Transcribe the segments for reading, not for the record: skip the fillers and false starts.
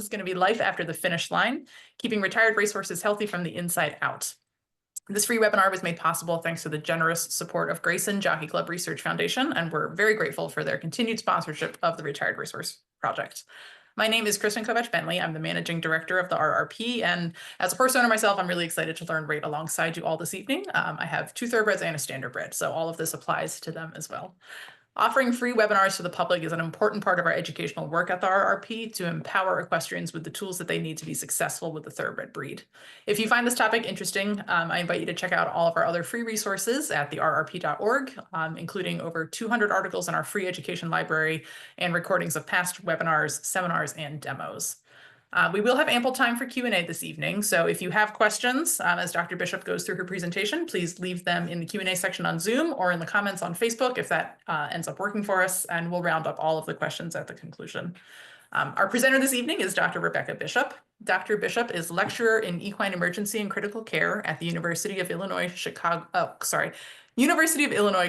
is going to be Life After the Finish Line, Keeping Retired Racehorses Healthy from the Inside Out. This free webinar was made possible thanks to the generous support of Grayson Jockey Club Research Foundation, and we're very grateful for their continued sponsorship of the Retired Racehorse Project. My name is Kristen Kovach-Bentley. I'm the managing director of the RRP, and as a horse owner myself, I'm really excited to learn right alongside you all this evening. I have 2 thoroughbreds and a standardbred, so all of this applies to them as well. Offering free webinars to the public is an important part of our educational work at the RRP to empower equestrians with the tools that they need to be successful with the thoroughbred breed. If you find this topic interesting, I invite you to check out all of our other free resources at therrp.org, including over 200 articles in our free education library and recordings of past webinars, seminars, and demos. We will have ample time for Q&A this evening, so if you have questions as Dr. Bishop goes through her presentation, please leave them in the Q&A section on Zoom or in the comments on Facebook if that ends up working for us, and we'll round up all of the questions at the conclusion. Our presenter this evening is Dr. Rebecca Bishop. Dr. Bishop is lecturer in equine emergency and critical care at the University of Illinois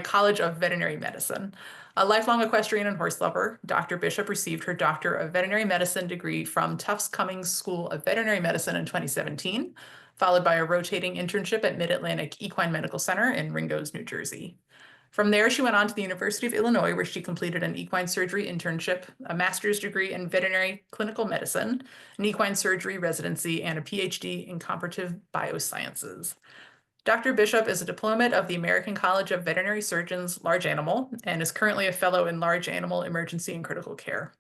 College of Veterinary Medicine. A lifelong equestrian and horse lover, Dr. Bishop received her Doctor of Veterinary Medicine degree from Tufts Cummings School of Veterinary Medicine in 2017, followed by a rotating internship at Mid-Atlantic Equine Medical Center in Ringgoes, New Jersey. From there, she went on to the University of Illinois, where she completed an equine surgery internship, a master's degree in veterinary clinical medicine, an equine surgery residency, and a PhD in comparative biosciences. Dr. Bishop is a diplomate of the American College of Veterinary Surgeons Large Animal and is currently a fellow in large animal emergency and critical care.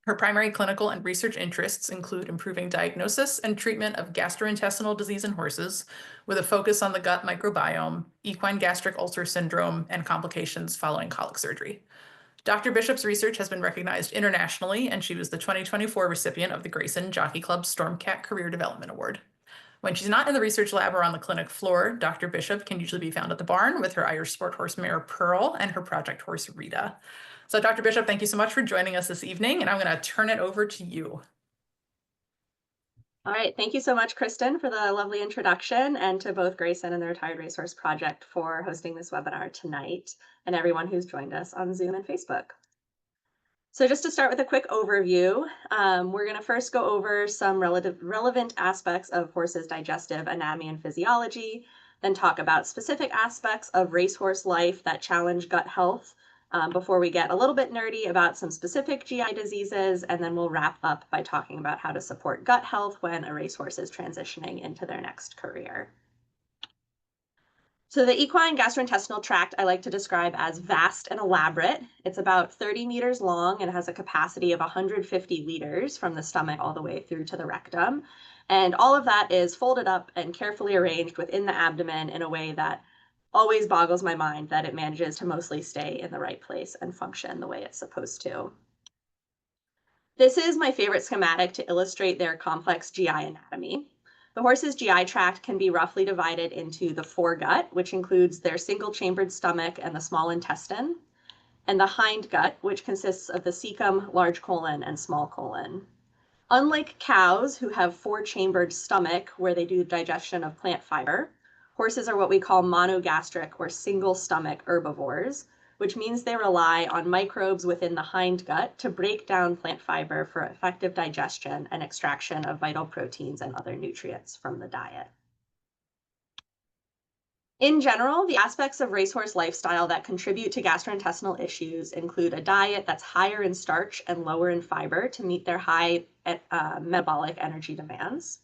Her primary clinical and research interests include improving diagnosis and treatment of gastrointestinal disease in horses, with a focus on the gut microbiome, equine gastric ulcer syndrome, and complications following colic surgery. Dr. Bishop's research has been recognized internationally, and she was the 2024 recipient of the Grayson Jockey Club Stormcat Career Development Award. When she's not in the research lab or on the clinic floor, Dr. Bishop can usually be found at the barn with her Irish sport horse mare Pearl and her project horse Rita. So Dr. Bishop, thank you so much for joining us this evening, and I'm going to turn it over to you. All right, thank you so much, Kristen, for the lovely introduction, and to both Grayson and the Retired Racehorse Project for hosting this webinar tonight, and everyone who's joined us on Zoom and Facebook. So just to start with a quick overview, we're going to first go over some relevant aspects of horses' digestive anatomy and physiology, then talk about specific aspects of racehorse life that challenge gut health, before we get a little bit nerdy about some specific GI diseases, and then we'll wrap up by talking about how to support gut health when a racehorse is transitioning into their next career. So the equine gastrointestinal tract I like to describe as vast and elaborate. It's about 30 meters long and has a capacity of 150 liters from the stomach all the way through to the rectum. And all of that is folded up and carefully arranged within the abdomen in a way that always boggles my mind that it manages to mostly stay in the right place and function the way it's supposed to. This is my favorite schematic to illustrate their complex GI anatomy. The horse's GI tract can be roughly divided into the foregut, which includes their single-chambered stomach and the small intestine, and the hindgut, which consists of the cecum, large colon, and small colon. Unlike cows, who have 4-chambered stomach where they do digestion of plant fiber, horses are what we call monogastric or single-stomach herbivores, which means they rely on microbes within the hindgut to break down plant fiber for effective digestion and extraction of vital proteins and other nutrients from the diet. In general, the aspects of racehorse lifestyle that contribute to gastrointestinal issues include a diet that's higher in starch and lower in fiber to meet their high metabolic energy demands,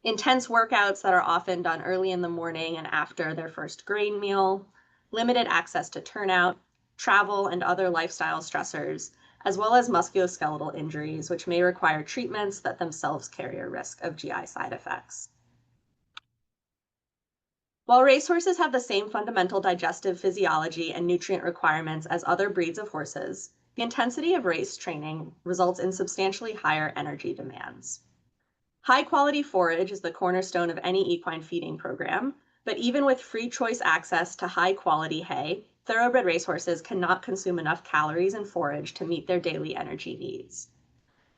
intense workouts that are often done early in the morning and after their first grain meal, limited access to turnout, travel, and other lifestyle stressors, as well as musculoskeletal injuries, which may require treatments that themselves carry a risk of GI side effects. While racehorses have the same fundamental digestive physiology and nutrient requirements as other breeds of horses, the intensity of race training results in substantially higher energy demands. High-quality forage is the cornerstone of any equine feeding program, but even with free choice access to high-quality hay, thoroughbred racehorses cannot consume enough calories and forage to meet their daily energy needs.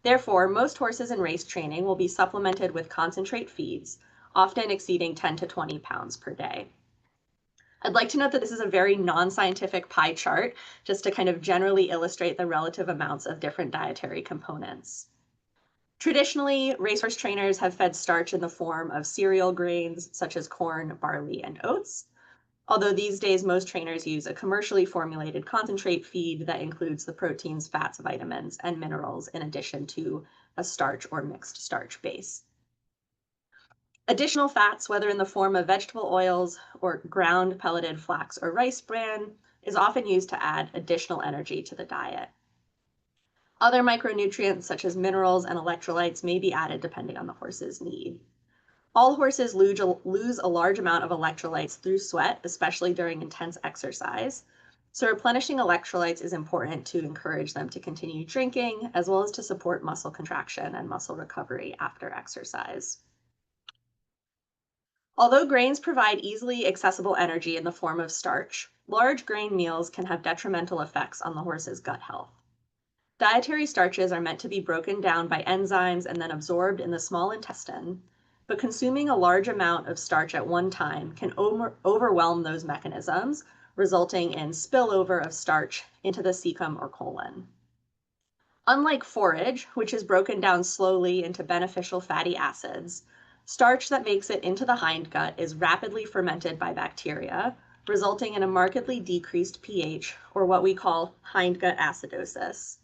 Therefore, most horses in race training will be supplemented with concentrate feeds, often exceeding 10 to 20 pounds per day. I'd like to note that this is a very non-scientific pie chart, just to kind of generally illustrate the relative amounts of different dietary components. Traditionally, racehorse trainers have fed starch in the form of cereal grains such as corn, barley, and oats. Although these days most trainers use a commercially formulated concentrate feed that includes the proteins, fats, vitamins, and minerals in addition to a starch or mixed starch base. Additional fats, whether in the form of vegetable oils or ground pelleted flax or rice bran, is often used to add additional energy to the diet. Other micronutrients such as minerals and electrolytes may be added depending on the horse's need. All horses lose a large amount of electrolytes through sweat, especially during intense exercise. So replenishing electrolytes is important to encourage them to continue drinking, as well as to support muscle contraction and muscle recovery after exercise. Although grains provide easily accessible energy in the form of starch, large grain meals can have detrimental effects on the horse's gut health. Dietary starches are meant to be broken down by enzymes and then absorbed in the small intestine, but consuming a large amount of starch at one time can overwhelm those mechanisms, resulting in spillover of starch into the cecum or colon. Unlike forage, which is broken down slowly into beneficial fatty acids, starch that makes it into the hindgut is rapidly fermented by bacteria, resulting in a markedly decreased pH, or what we call hindgut acidosis.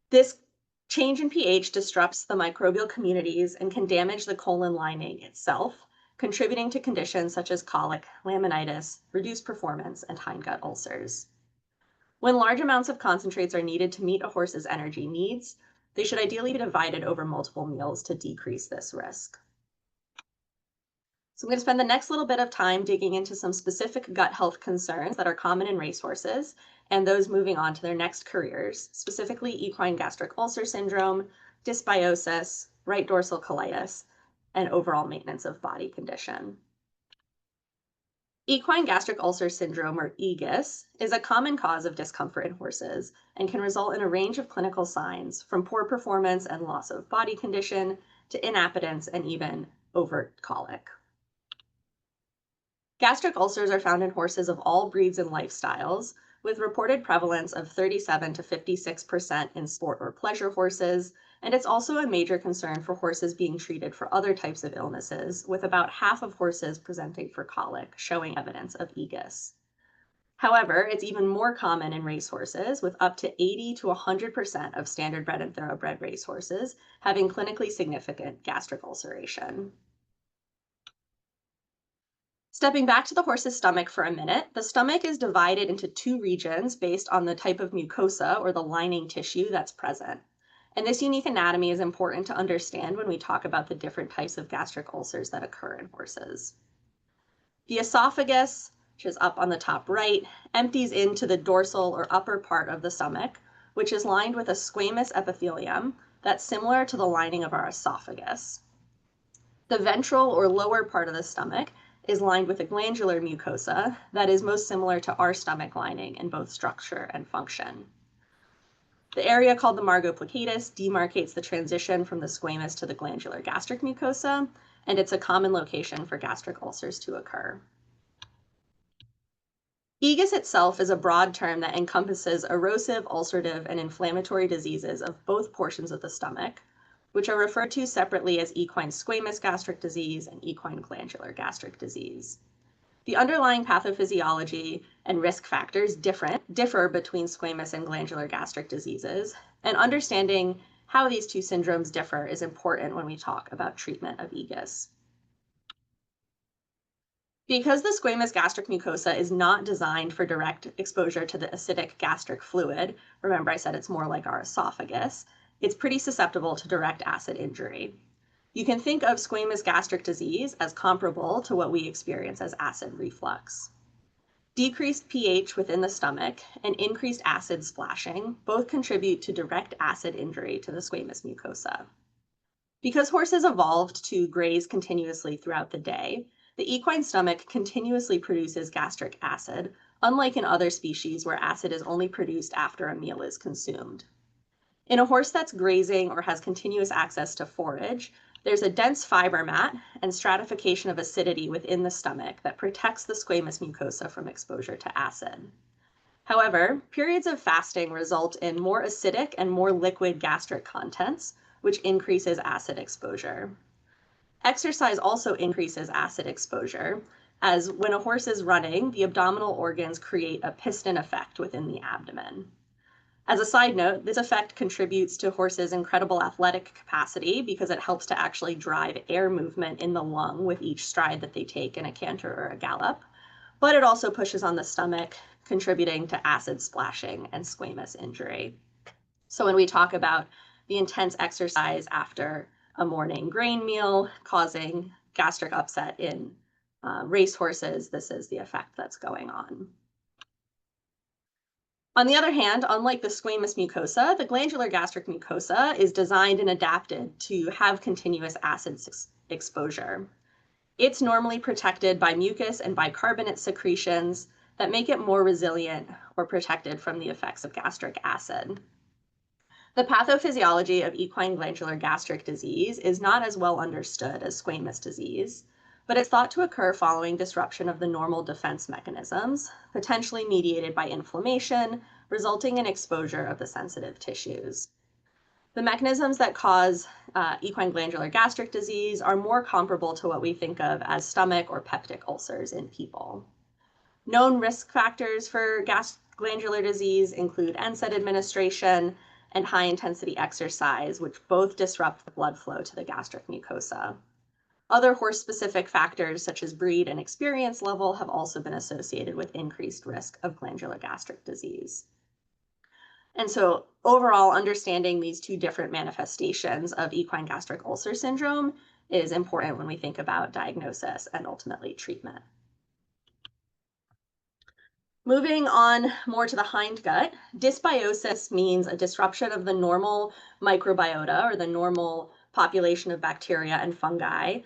This change in pH disrupts the microbial communities and can damage the colon lining itself, contributing to conditions such as colic, laminitis, reduced performance, and hindgut ulcers. When large amounts of concentrates are needed to meet a horse's energy needs, they should ideally be divided over multiple meals to decrease this risk. So I'm going to spend the next little bit of time digging into some specific gut health concerns that are common in racehorses and those moving on to their next careers, specifically equine gastric ulcer syndrome, dysbiosis, right dorsal colitis, and overall maintenance of body condition. Equine gastric ulcer syndrome, or EGUS, is a common cause of discomfort in horses and can result in a range of clinical signs, from poor performance and loss of body condition to inappetence and even overt colic. Gastric ulcers are found in horses of all breeds and lifestyles, with reported prevalence of 37 to 56% in sport or pleasure horses, and it's also a major concern for horses being treated for other types of illnesses, with about half of horses presenting for colic showing evidence of EGUS. However, it's even more common in racehorses, with up to 80 to 100% of standardbred and thoroughbred racehorses having clinically significant gastric ulceration. Stepping back to the horse's stomach for a minute, the stomach is divided into two regions based on the type of mucosa, or the lining tissue that's present. And this unique anatomy is important to understand when we talk about the different types of gastric ulcers that occur in horses. The esophagus, which is up on the top right, empties into the dorsal or upper part of the stomach, which is lined with a squamous epithelium that's similar to the lining of our esophagus. The ventral or lower part of the stomach is lined with a glandular mucosa that is most similar to our stomach lining in both structure and function. The area called the margo plicatus demarcates the transition from the squamous to the glandular gastric mucosa, and it's a common location for gastric ulcers to occur. EGUS itself is a broad term that encompasses erosive, ulcerative, and inflammatory diseases of both portions of the stomach, which are referred to separately as equine squamous gastric disease and equine glandular gastric disease. The underlying pathophysiology and risk factors differ between squamous and glandular gastric diseases, and understanding how these two syndromes differ is important when we talk about treatment of EGUS. Because the squamous gastric mucosa is not designed for direct exposure to the acidic gastric fluid, remember I said it's more like our esophagus, it's pretty susceptible to direct acid injury. You can think of squamous gastric disease as comparable to what we experience as acid reflux. Decreased pH within the stomach and increased acid splashing both contribute to direct acid injury to the squamous mucosa. Because horses evolved to graze continuously throughout the day, the equine stomach continuously produces gastric acid, unlike in other species where acid is only produced after a meal is consumed. In a horse that's grazing or has continuous access to forage, there's a dense fiber mat and stratification of acidity within the stomach that protects the squamous mucosa from exposure to acid. However, periods of fasting result in more acidic and more liquid gastric contents, which increases acid exposure. Exercise also increases acid exposure, as when a horse is running, the abdominal organs create a piston effect within the abdomen. As a side note, this effect contributes to horses' incredible athletic capacity because it helps to actually drive air movement in the lung with each stride that they take in a canter or a gallop, but it also pushes on the stomach, contributing to acid splashing and squamous injury. So when we talk about the intense exercise after a morning grain meal causing gastric upset in racehorses, this is the effect that's going on. On the other hand, unlike the squamous mucosa, the glandular gastric mucosa is designed and adapted to have continuous acid exposure. It's normally protected by mucus and bicarbonate secretions that make it more resilient or protected from the effects of gastric acid. The pathophysiology of equine glandular gastric disease is not as well understood as squamous disease, but it's thought to occur following disruption of the normal defense mechanisms, potentially mediated by inflammation, resulting in exposure of the sensitive tissues. The mechanisms that cause equine glandular gastric disease are more comparable to what we think of as stomach or peptic ulcers in people. Known risk factors for glandular disease include NSAID administration and high-intensity exercise, which both disrupt the blood flow to the gastric mucosa. Other horse-specific factors, such as breed and experience level, have also been associated with increased risk of glandular gastric disease. And so overall, understanding these two different manifestations of equine gastric ulcer syndrome is important when we think about diagnosis and ultimately treatment. Moving on more to the hindgut, dysbiosis means a disruption of the normal microbiota or the normal population of bacteria and fungi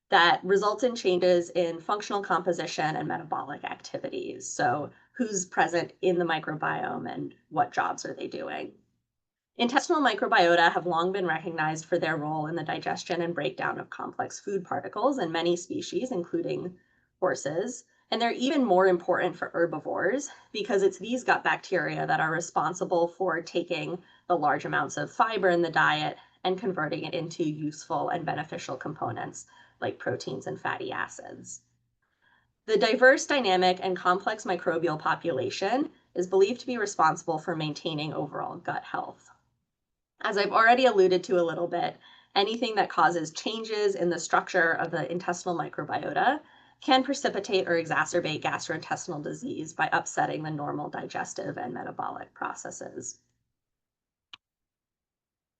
that results in changes in functional composition and metabolic activities. So who's present in the microbiome and what jobs are they doing? Intestinal microbiota have long been recognized for their role in the digestion and breakdown of complex food particles in many species, including horses. And they're even more important for herbivores because it's these gut bacteria that are responsible for taking the large amounts of fiber in the diet and converting it into useful and beneficial components like proteins and fatty acids. The diverse, dynamic, and complex microbial population is believed to be responsible for maintaining overall gut health. As I've already alluded to a little bit, anything that causes changes in the structure of the intestinal microbiota can precipitate or exacerbate gastrointestinal disease by upsetting the normal digestive and metabolic processes.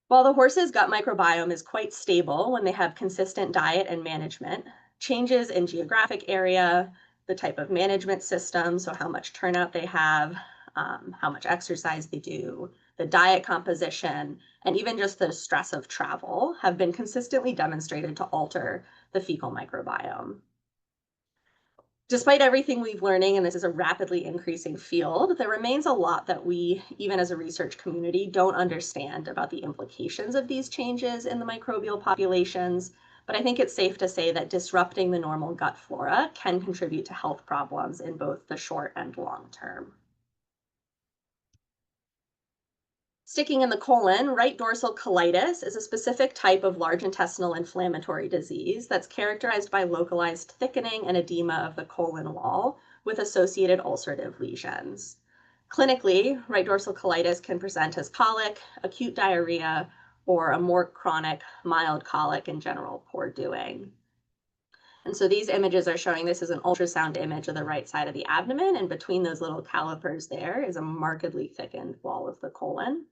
While the horse's gut microbiome is quite stable when they have consistent diet and management, changes in geographic area, the type of management system, so how much turnout they have, how much exercise they do, the diet composition, and even just the stress of travel have been consistently demonstrated to alter the fecal microbiome. Despite everything we've learning, and this is a rapidly increasing field, there remains a lot that we, even as a research community, don't understand about the implications of these changes in the microbial populations. But I think it's safe to say that disrupting the normal gut flora can contribute to health problems in both the short and long term. Sticking in the colon, right dorsal colitis is a specific type of large intestinal inflammatory disease that's characterized by localized thickening and edema of the colon wall with associated ulcerative lesions. Clinically, right dorsal colitis can present as colic, acute diarrhea, or a more chronic mild colic and general poor doing. And so these images are showing this is an ultrasound image of the right side of the abdomen, and between those little calipers there is a markedly thickened wall of the colon.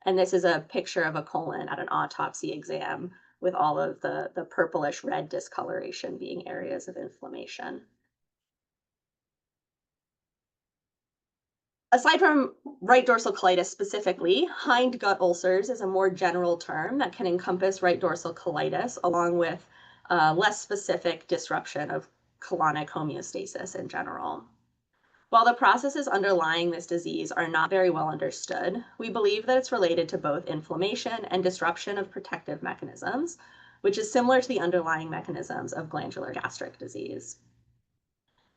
And this is a picture of a colon at an autopsy exam with all of the purplish red discoloration being areas of inflammation. Aside from right dorsal colitis specifically, hindgut ulcers is a more general term that can encompass right dorsal colitis along with less specific disruption of colonic homeostasis in general. While the processes underlying this disease are not very well understood, we believe that it's related to both inflammation and disruption of protective mechanisms, which is similar to the underlying mechanisms of glandular gastric disease.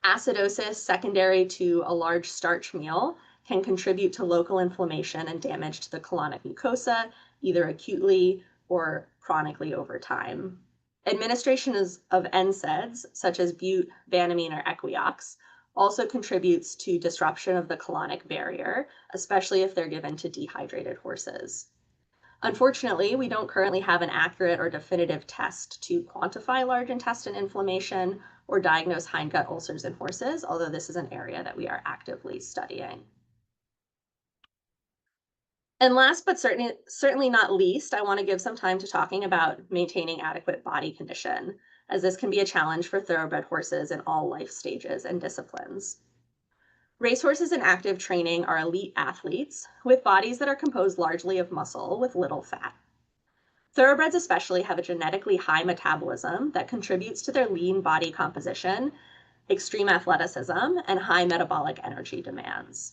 Acidosis secondary to a large starch meal can contribute to local inflammation and damage to the colonic mucosa either acutely or chronically over time. Administration of NSAIDs, such as butanamine or Equiox, also contributes to disruption of the colonic barrier, especially if they're given to dehydrated horses. Unfortunately, we don't currently have an accurate or definitive test to quantify large intestine inflammation or diagnose hindgut ulcers in horses, although this is an area that we are actively studying. And last but certainly not least, I want to give some time to talking about maintaining adequate body condition, as this can be a challenge for thoroughbred horses in all life stages and disciplines. Racehorses in active training are elite athletes with bodies that are composed largely of muscle with little fat. Thoroughbreds especially have a genetically high metabolism that contributes to their lean body composition, extreme athleticism, and high metabolic energy demands.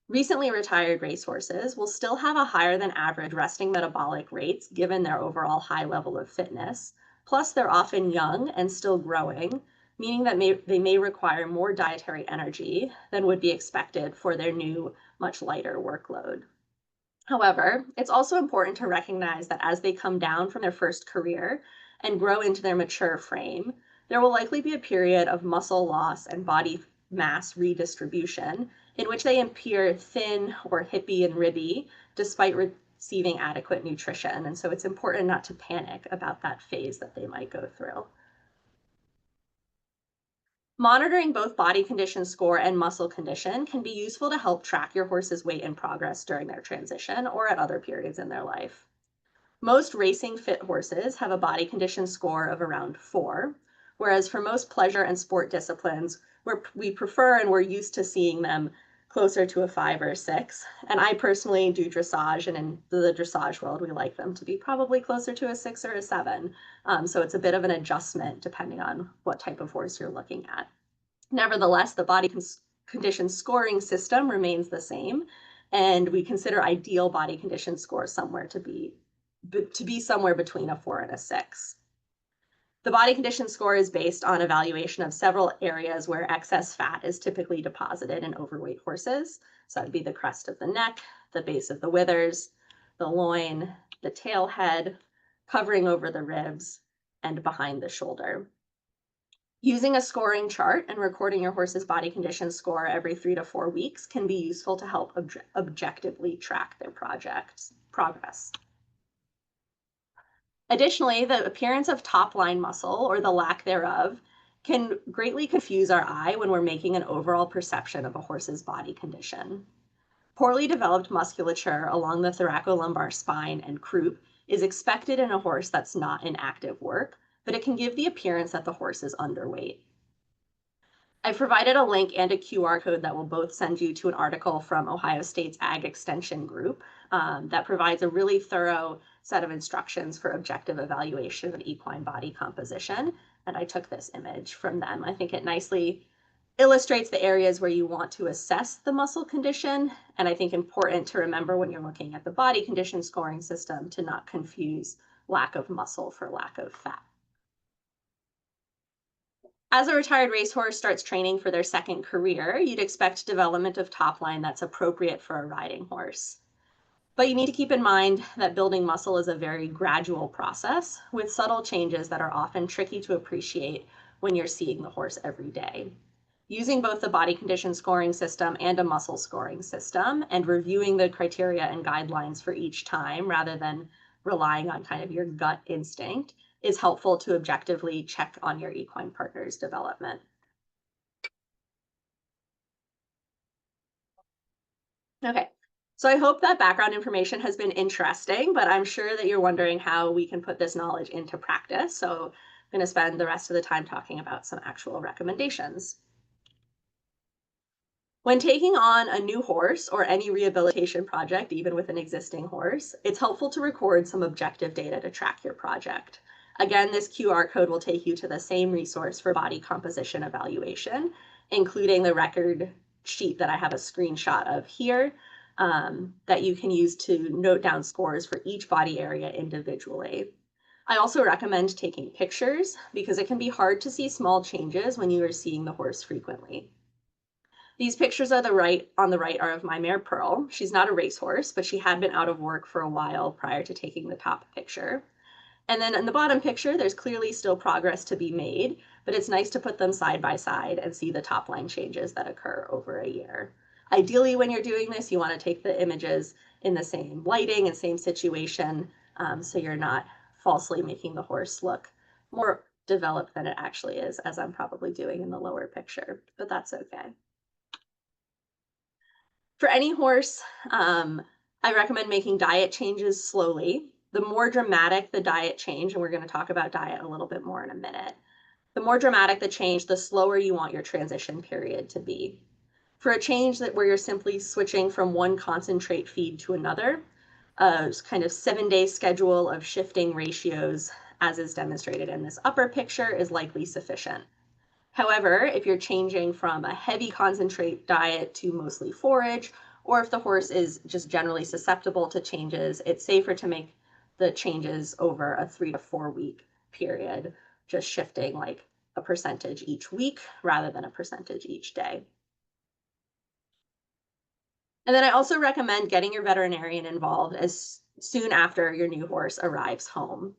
Recently retired racehorses will still have a higher than average resting metabolic rates given their overall high level of fitness. Plus, they're often young and still growing, meaning that they may require more dietary energy than would be expected for their new, much lighter workload. However, it's also important to recognize that as they come down from their first career and grow into their mature frame, there will likely be a period of muscle loss and body mass redistribution in which they appear thin or hippy and ribby despite receiving adequate nutrition. And so it's important not to panic about that phase that they might go through. Monitoring both body condition score and muscle condition can be useful to help track your horse's weight and progress during their transition or at other periods in their life. Most racing fit horses have a body condition score of around 4, whereas for most pleasure and sport disciplines, we prefer and we're used to seeing them closer to a 5 or a 6. And I personally do dressage, and in the dressage world, we like them to be probably closer to a 6 or a 7. So it's a bit of an adjustment depending on what type of horse you're looking at. Nevertheless, the body condition scoring system remains the same, and we consider ideal body condition score somewhere to be somewhere between a 4 and a 6. The body condition score is based on evaluation of several areas where excess fat is typically deposited in overweight horses. So that would be the crest of the neck, the base of the withers, the loin, the tail head, covering over the ribs, and behind the shoulder. Using a scoring chart and recording your horse's body condition score every 3 to 4 weeks can be useful to help objectively track their progress. Additionally, the appearance of top line muscle or the lack thereof can greatly confuse our eye when we're making an overall perception of a horse's body condition. Poorly developed musculature along the thoracolumbar spine and croup is expected in a horse that's not in active work, but it can give the appearance that the horse is underweight. I've provided a link and a QR code that will both send you to an article from Ohio State's Ag Extension Group that provides a really thorough set of instructions for objective evaluation of equine body composition. And I took this image from them. I think it nicely illustrates the areas where you want to assess the muscle condition. And I think important to remember when you're looking at the body condition scoring system to not confuse lack of muscle for lack of fat. As a retired racehorse starts training for their second career, you'd expect development of top line that's appropriate for a riding horse. But you need to keep in mind that building muscle is a very gradual process with subtle changes that are often tricky to appreciate when you're seeing the horse every day. Using both the body condition scoring system and a muscle scoring system and reviewing the criteria and guidelines for each time rather than relying on kind of your gut instinct is helpful to objectively check on your equine partner's development. Okay, so I hope that background information has been interesting, but I'm sure that you're wondering how we can put this knowledge into practice. So I'm going to spend the rest of the time talking about some actual recommendations. When taking on a new horse or any rehabilitation project, even with an existing horse, it's helpful to record some objective data to track your project. Again, this QR code will take you to the same resource for body composition evaluation, including the record sheet that I have a screenshot of here that you can use to note down scores for each body area individually. I also recommend taking pictures because it can be hard to see small changes when you are seeing the horse frequently. These pictures on the right are of my mare Pearl. She's not a racehorse, but she had been out of work for a while prior to taking the top picture. And then in the bottom picture, there's clearly still progress to be made, but it's nice to put them side by side and see the top line changes that occur over a year. Ideally, when you're doing this, you want to take the images in the same lighting and same situation, so you're not falsely making the horse look more developed than it actually is, as I'm probably doing in the lower picture, but that's okay. For any horse, I recommend making diet changes slowly. The more dramatic the diet change, and we're going to talk about diet a little bit more in a minute, the more dramatic the change, the slower you want your transition period to be. For a change where you're simply switching from one concentrate feed to another, a kind of 7-day schedule of shifting ratios, as is demonstrated in this upper picture, is likely sufficient. However, if you're changing from a heavy concentrate diet to mostly forage, or if the horse is just generally susceptible to changes, it's safer to make the changes over a 3 to 4 week period, just shifting like a percentage each week rather than a percentage each day. And then I also recommend getting your veterinarian involved as soon after your new horse arrives home.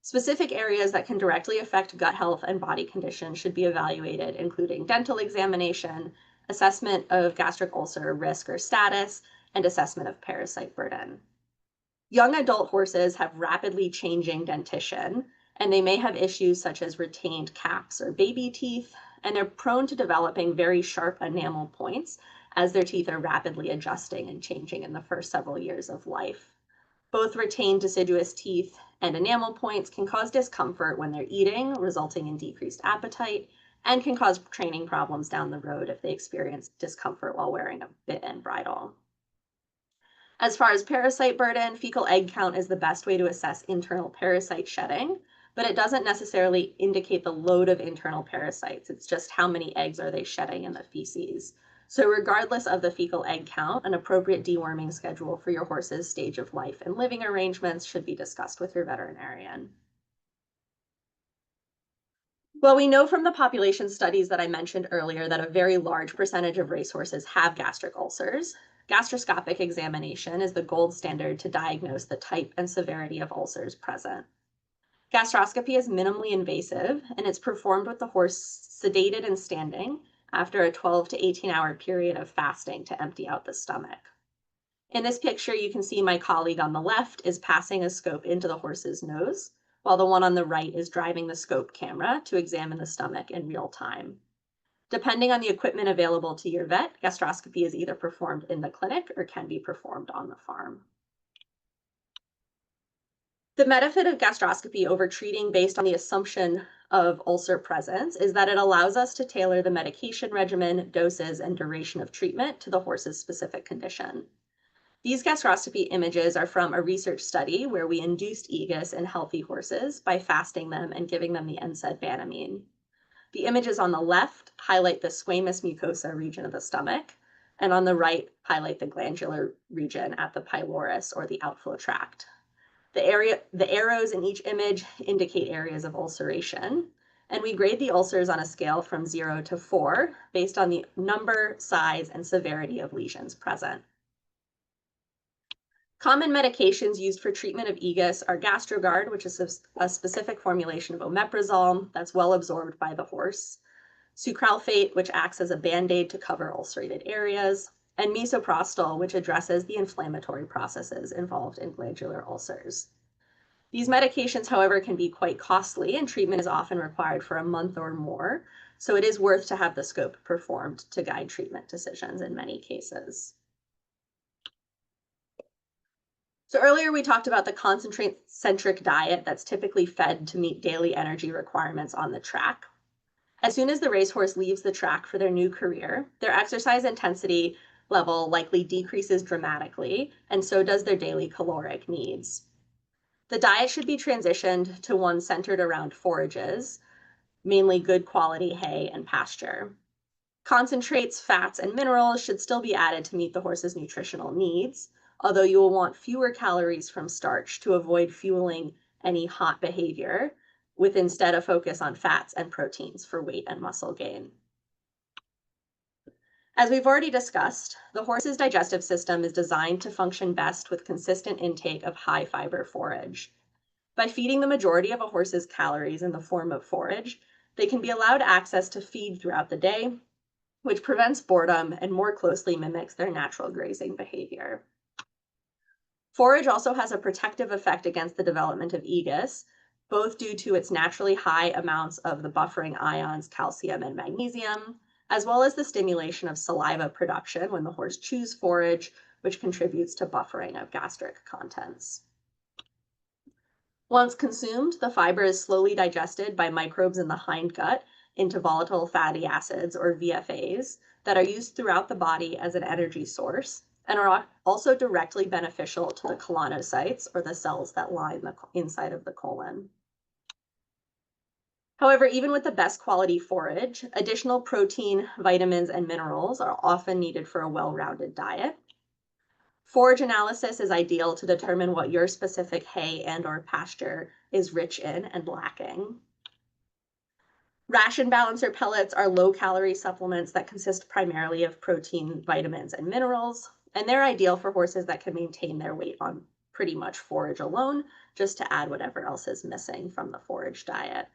Specific areas that can directly affect gut health and body condition should be evaluated, including dental examination, assessment of gastric ulcer risk or status, and assessment of parasite burden. Young adult horses have rapidly changing dentition, and they may have issues such as retained caps or baby teeth, and they're prone to developing very sharp enamel points as their teeth are rapidly adjusting and changing in the first several years of life. Both retained deciduous teeth and enamel points can cause discomfort when they're eating, resulting in decreased appetite, and can cause training problems down the road if they experience discomfort while wearing a bit and bridle. As far as parasite burden, fecal egg count is the best way to assess internal parasite shedding, but it doesn't necessarily indicate the load of internal parasites. It's just how many eggs are they shedding in the feces. So regardless of the fecal egg count, an appropriate deworming schedule for your horse's stage of life and living arrangements should be discussed with your veterinarian. Well, we know from the population studies that I mentioned earlier that a very large percentage of racehorses have gastric ulcers. Gastroscopic examination is the gold standard to diagnose the type and severity of ulcers present. Gastroscopy is minimally invasive, and it's performed with the horse sedated and standing after a 12 to 18-hour period of fasting to empty out the stomach. In this picture, you can see my colleague on the left is passing a scope into the horse's nose, while the one on the right is driving the scope camera to examine the stomach in real time. Depending on the equipment available to your vet, gastroscopy is either performed in the clinic or can be performed on the farm. The benefit of gastroscopy over treating based on the assumption of ulcer presence is that it allows us to tailor the medication regimen, doses, and duration of treatment to the horse's specific condition. These gastroscopy images are from a research study where we induced EGUS in healthy horses by fasting them and giving them the NSAID Banamine. The images on the left highlight the squamous mucosa region of the stomach, and on the right highlight the glandular region at the pylorus or the outflow tract. The arrows in each image indicate areas of ulceration, and we grade the ulcers on a scale from 0 to 4 based on the number, size, and severity of lesions present. Common medications used for treatment of EGUS are Gastrogard, which is a specific formulation of omeprazole that's well absorbed by the horse, sucralfate, which acts as a band-aid to cover ulcerated areas, and misoprostol, which addresses the inflammatory processes involved in glandular ulcers. These medications, however, can be quite costly, and treatment is often required for a month or more, so it is worth to have the scope performed to guide treatment decisions in many cases. So earlier we talked about the concentrate-centric diet that's typically fed to meet daily energy requirements on the track. As soon as the racehorse leaves the track for their new career, their exercise intensity level likely decreases dramatically, and so does their daily caloric needs. The diet should be transitioned to one centered around forages, mainly good quality hay and pasture. Concentrates, fats, and minerals should still be added to meet the horse's nutritional needs, although you will want fewer calories from starch to avoid fueling any hot behavior, with instead a focus on fats and proteins for weight and muscle gain. As we've already discussed, the horse's digestive system is designed to function best with consistent intake of high fiber forage. By feeding the majority of a horse's calories in the form of forage, they can be allowed access to feed throughout the day, which prevents boredom and more closely mimics their natural grazing behavior. Forage also has a protective effect against the development of EGIS, both due to its naturally high amounts of the buffering ions calcium and magnesium, as well as the stimulation of saliva production when the horse chews forage, which contributes to buffering of gastric contents. Once consumed, the fiber is slowly digested by microbes in the hindgut into volatile fatty acids, or VFAs, that are used throughout the body as an energy source and are also directly beneficial to the colonocytes, or the cells that line the inside of the colon. However, even with the best quality forage, additional protein, vitamins, and minerals are often needed for a well-rounded diet. Forage analysis is ideal to determine what your specific hay and/or pasture is rich in and lacking. Ration balancer pellets are low-calorie supplements that consist primarily of protein, vitamins, and minerals, and they're ideal for horses that can maintain their weight on pretty much forage alone, just to add whatever else is missing from the forage diet.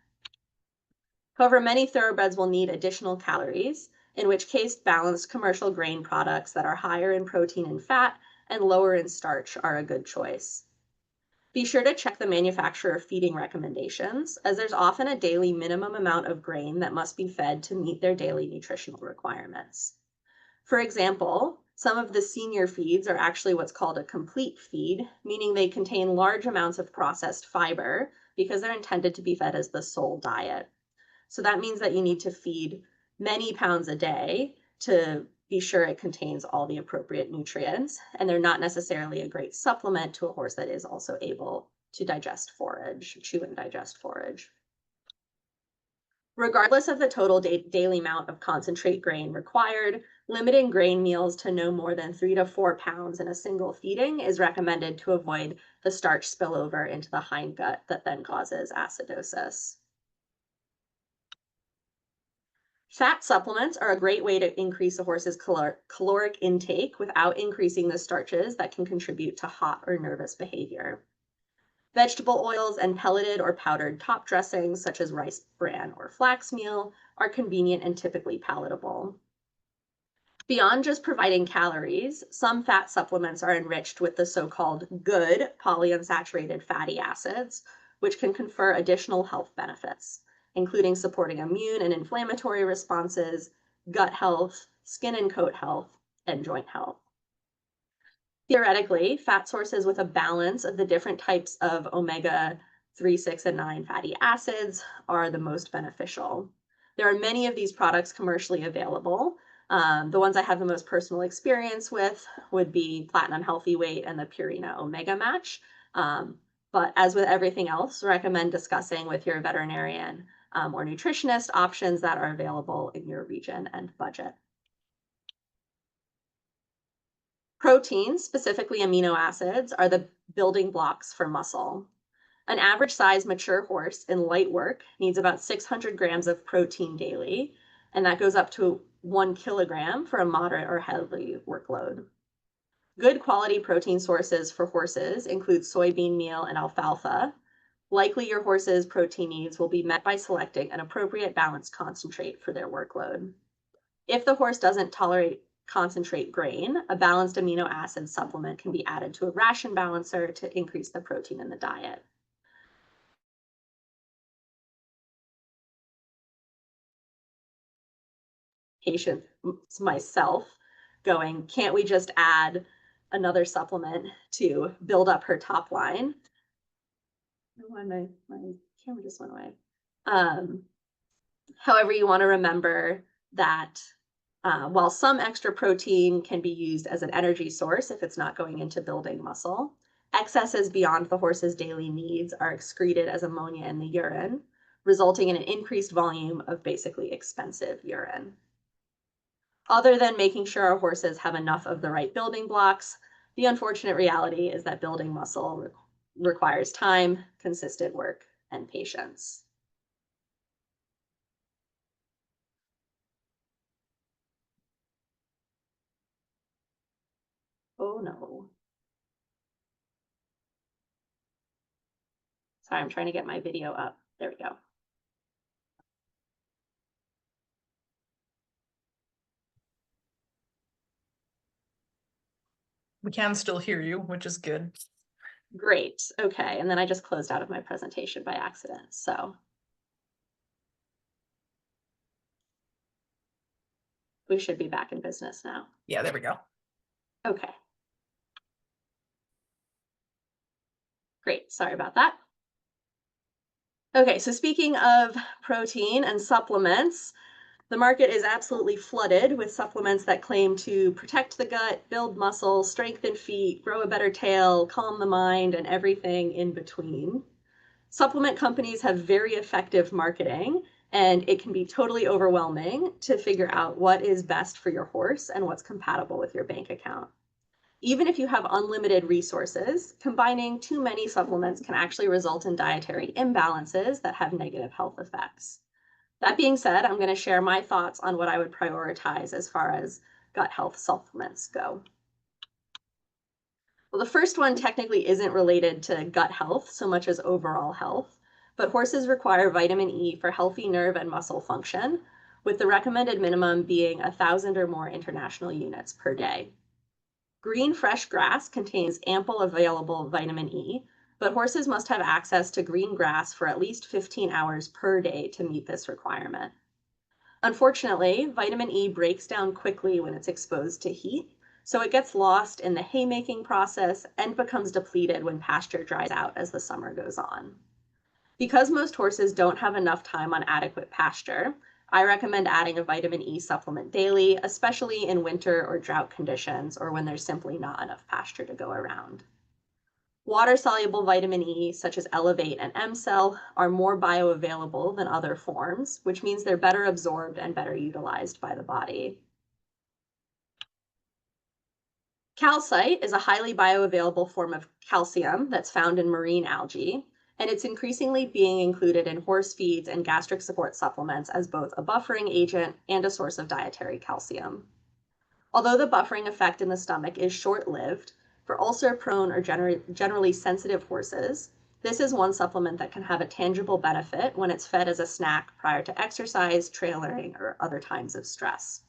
However, many thoroughbreds will need additional calories, in which case balanced commercial grain products that are higher in protein and fat and lower in starch are a good choice. Be sure to check the manufacturer feeding recommendations, as there's often a daily minimum amount of grain that must be fed to meet their daily nutritional requirements. For example, some of the senior feeds are actually what's called a complete feed, meaning they contain large amounts of processed fiber because they're intended to be fed as the sole diet. So that means that you need to feed many pounds a day to be sure it contains all the appropriate nutrients, and they're not necessarily a great supplement to a horse that is also able to digest forage, chew and digest forage. Regardless of the total daily amount of concentrate grain required, limiting grain meals to no more than 3 to 4 pounds in a single feeding is recommended to avoid the starch spillover into the hindgut that then causes acidosis. Fat supplements are a great way to increase a horse's caloric intake without increasing the starches that can contribute to hot or nervous behavior. Vegetable oils and pelleted or powdered top dressings, such as rice bran or flax meal, are convenient and typically palatable. Beyond just providing calories, some fat supplements are enriched with the so-called good polyunsaturated fatty acids, which can confer additional health benefits, including supporting immune and inflammatory responses, gut health, skin and coat health, and joint health. Theoretically, fat sources with a balance of the different types of omega-3, 6, and 9 fatty acids are the most beneficial. There are many of these products commercially available. The ones I have the most personal experience with would be Platinum Healthy Weight and the Purina Omega Match. But as with everything else, recommend discussing with your veterinarian or nutritionist options that are available in your region and budget. Proteins, specifically amino acids, are the building blocks for muscle. An average size mature horse in light work needs about 600 grams of protein daily, and that goes up to 1 kilogram for a moderate or heavy workload. Good quality protein sources for horses include soybean meal and alfalfa. Likely your horse's protein needs will be met by selecting an appropriate balanced concentrate for their workload. If the horse doesn't tolerate concentrate grain, a balanced amino acid supplement can be added to a ration balancer to increase the protein in the diet. Patient myself going, can't we just add another supplement to build up her top line? Why my camera just went away. Um, However, you want to remember that while some extra protein can be used as an energy source if it's not going into building muscle, excesses beyond the horse's daily needs are excreted as ammonia in the urine, resulting in an increased volume of basically expensive urine. Other than making sure our horses have enough of the right building blocks, the unfortunate reality is that building muscle requires time, consistent work, and patience. Oh no. Sorry, I'm trying to get my video up. There we go. We can still hear you, which is good. Great. Okay. And then I just closed out of my presentation by accident. So we should be back in business now. Yeah, there we go. Okay. Great. Sorry about that. Okay. So speaking of protein and supplements, the market is absolutely flooded with supplements that claim to protect the gut, build muscle, strengthen feet, grow a better tail, calm the mind, and everything in between. Supplement companies have very effective marketing, and it can be totally overwhelming to figure out what is best for your horse and what's compatible with your bank account. Even if you have unlimited resources, combining too many supplements can actually result in dietary imbalances that have negative health effects. That being said, I'm going to share my thoughts on what I would prioritize as far as gut health supplements go. Well, the first one technically isn't related to gut health so much as overall health, but horses require vitamin E for healthy nerve and muscle function, with the recommended minimum being 1,000 or more international units per day. Green fresh grass contains ample available vitamin E, but horses must have access to green grass for at least 15 hours per day to meet this requirement. Unfortunately, vitamin E breaks down quickly when it's exposed to heat, so it gets lost in the haymaking process and becomes depleted when pasture dries out as the summer goes on. Because most horses don't have enough time on adequate pasture, I recommend adding a vitamin E supplement daily, especially in winter or drought conditions or when there's simply not enough pasture to go around. Water-soluble vitamin E, such as Elevate and M-Cell, are more bioavailable than other forms, which means they're better absorbed and better utilized by the body. Calcite is a highly bioavailable form of calcium that's found in marine algae, and it's increasingly being included in horse feeds and gastric support supplements as both a buffering agent and a source of dietary calcium. Although the buffering effect in the stomach is short-lived, for ulcer-prone or generally sensitive horses, this is one supplement that can have a tangible benefit when it's fed as a snack prior to exercise, trailering, or other times of stress.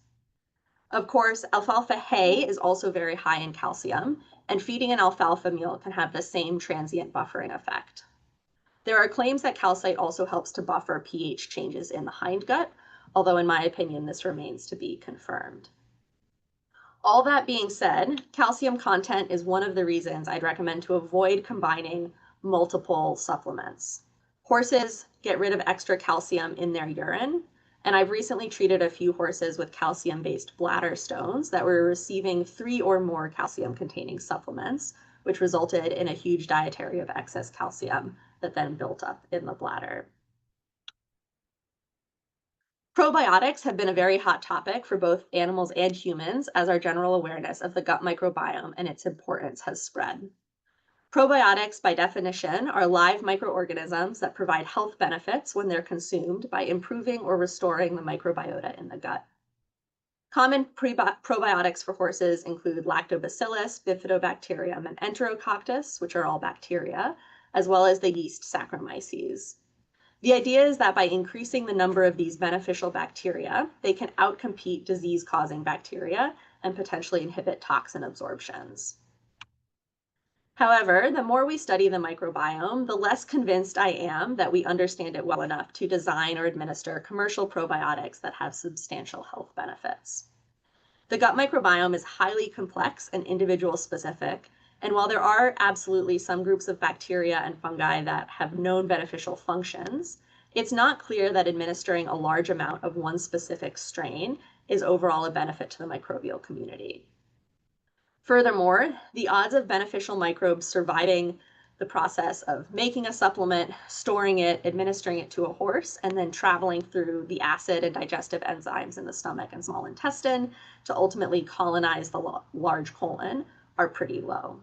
Of course, alfalfa hay is also very high in calcium, and feeding an alfalfa meal can have the same transient buffering effect. There are claims that calcite also helps to buffer pH changes in the hindgut, although in my opinion, this remains to be confirmed. All that being said, calcium content is one of the reasons I'd recommend to avoid combining multiple supplements. Horses get rid of extra calcium in their urine, and I've recently treated a few horses with calcium-based bladder stones that were receiving 3 or more calcium-containing supplements, which resulted in a huge dietary of excess calcium that then built up in the bladder. Probiotics have been a very hot topic for both animals and humans as our general awareness of the gut microbiome and its importance has spread. Probiotics, by definition, are live microorganisms that provide health benefits when they're consumed by improving or restoring the microbiota in the gut. Common probiotics for horses include lactobacillus, bifidobacterium, and enterococcus, which are all bacteria, as well as the yeast Saccharomyces. The idea is that by increasing the number of these beneficial bacteria, they can outcompete disease-causing bacteria and potentially inhibit toxin absorptions. However, the more we study the microbiome, the less convinced I am that we understand it well enough to design or administer commercial probiotics that have substantial health benefits. The gut microbiome is highly complex and individual specific, and while there are absolutely some groups of bacteria and fungi that have known beneficial functions, it's not clear that administering a large amount of one specific strain is overall a benefit to the microbial community. Furthermore, the odds of beneficial microbes surviving the process of making a supplement, storing it, administering it to a horse, and then traveling through the acid and digestive enzymes in the stomach and small intestine to ultimately colonize the large colon are pretty low.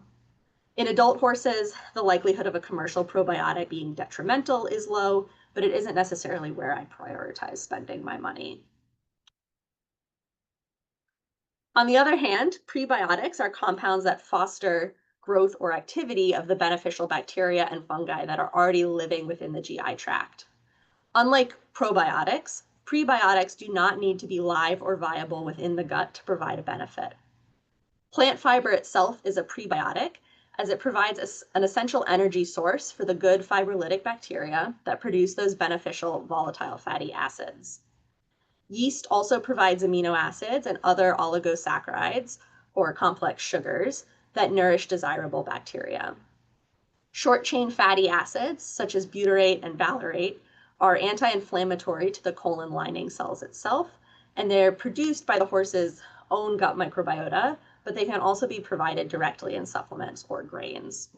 In adult horses, the likelihood of a commercial probiotic being detrimental is low, but it isn't necessarily where I prioritize spending my money. On the other hand, prebiotics are compounds that foster growth or activity of the beneficial bacteria and fungi that are already living within the GI tract. Unlike probiotics, prebiotics do not need to be live or viable within the gut to provide a benefit. Plant fiber itself is a prebiotic, as it provides an essential energy source for the good fibrolytic bacteria that produce those beneficial volatile fatty acids. Yeast also provides amino acids and other oligosaccharides, or complex sugars, that nourish desirable bacteria. Short chain fatty acids, such as butyrate and valerate, are anti inflammatory to the colon lining cells itself, and they're produced by the horse's own gut microbiota, but they can also be provided directly in supplements or grains.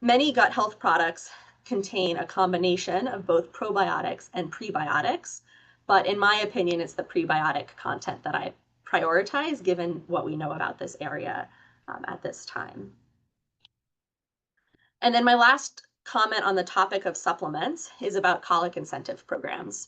Many gut health products contain a combination of both probiotics and prebiotics, but in my opinion, it's the prebiotic content that I prioritize given what we know about this area at this time. And then my last comment on the topic of supplements is about colic incentive programs.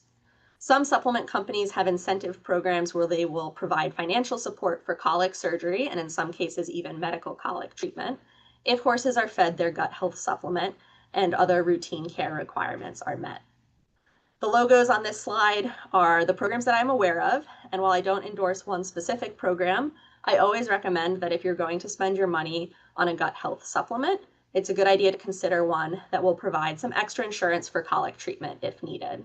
Some supplement companies have incentive programs where they will provide financial support for colic surgery and in some cases even medical colic treatment if horses are fed their gut health supplement and other routine care requirements are met. The logos on this slide are the programs that I'm aware of, and while I don't endorse one specific program, I always recommend that if you're going to spend your money on a gut health supplement, it's a good idea to consider one that will provide some extra insurance for colic treatment if needed.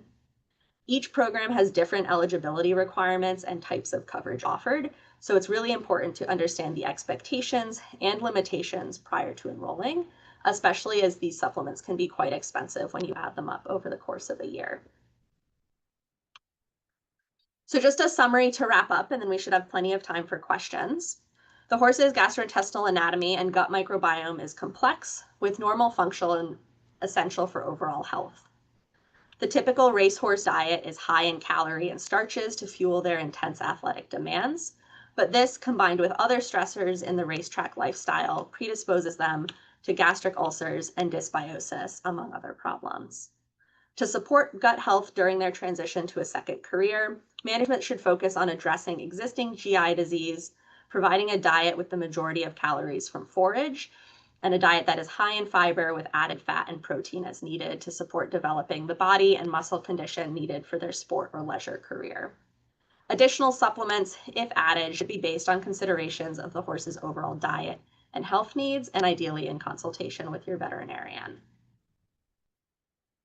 Each program has different eligibility requirements and types of coverage offered, so it's really important to understand the expectations and limitations prior to enrolling, especially as these supplements can be quite expensive when you add them up over the course of a year. So just a summary to wrap up, and then we should have plenty of time for questions. The horse's gastrointestinal anatomy and gut microbiome is complex, with normal function essential for overall health. The typical racehorse diet is high in calorie and starches to fuel their intense athletic demands, but this, combined with other stressors in the racetrack lifestyle, predisposes them to gastric ulcers and dysbiosis, among other problems. To support gut health during their transition to a second career, management should focus on addressing existing GI disease, providing a diet with the majority of calories from forage, and a diet that is high in fiber with added fat and protein as needed to support developing the body and muscle condition needed for their sport or leisure career. Additional supplements, if added, should be based on considerations of the horse's overall diet and health needs, and ideally in consultation with your veterinarian.